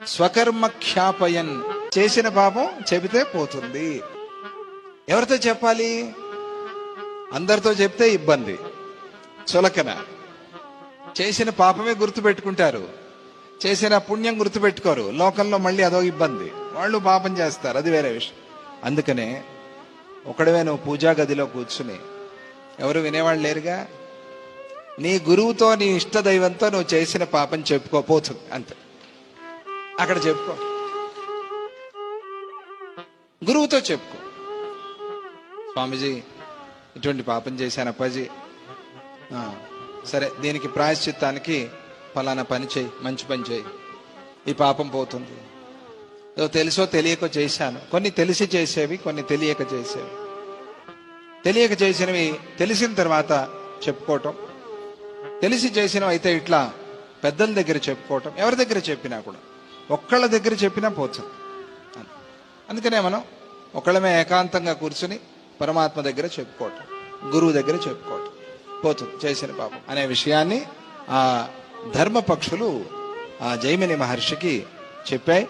స్వకర్మ ఖ్యాపయన్, చేసిన పాపం చెబితే పోతుంది. ఎవరితో చెప్పాలి? అందరితో చెప్తే ఇబ్బంది, చులకన. చేసిన పాపమే గుర్తు పెట్టుకుంటారు, చేసిన పుణ్యం గుర్తు పెట్టుకోరు. లోకంలో మళ్ళీ అదో ఇబ్బంది, వాళ్ళు పాపం చేస్తారు, అది వేరే విషయం. అందుకనే ఒకడవే నువ్వు పూజా గదిలో కూర్చుని, ఎవరు వినేవాళ్ళు లేరుగా, నీ గురువుతో నీ ఇష్టదైవంతో నువ్వు చేసిన పాపం చెప్పుకోపోతుంది అంతే. అక్కడ చెప్పుకో, గురువుతో చెప్పుకో. స్వామీజీ ఇటువంటి పాపం చేశాను అప్పాజీ, సరే దీనికి ప్రాయశ్చిత్తానికి ఫలానా పని చేయి, మంచి పని చేయి, ఈ పాపం పోతుంది. తెలుసో తెలియకో చేశాను, కొన్ని తెలిసి చేసేవి, కొన్ని తెలియక చేసేవి. తెలియక చేసినవి తెలిసిన తర్వాత చెప్పుకోవటం, తెలిసి చేసినవి అయితే ఇట్లా పెద్దల దగ్గర చెప్పుకోవటం. ఎవరి దగ్గర చెప్పినా కూడా, ఒక్కళ్ళ దగ్గర చెప్పినా పోతుంది. అందుకనే మనం ఒకళ్ళమే ఏకాంతంగా కూర్చుని పరమాత్మ దగ్గర చెప్పుకోవటం, గురువు దగ్గర చెప్పుకోవటం, పోతుంది చేసిన పాపం అనే విషయాన్ని ఆ ధర్మపక్షులు ఆ జైమిని మహర్షికి చెప్పాయి.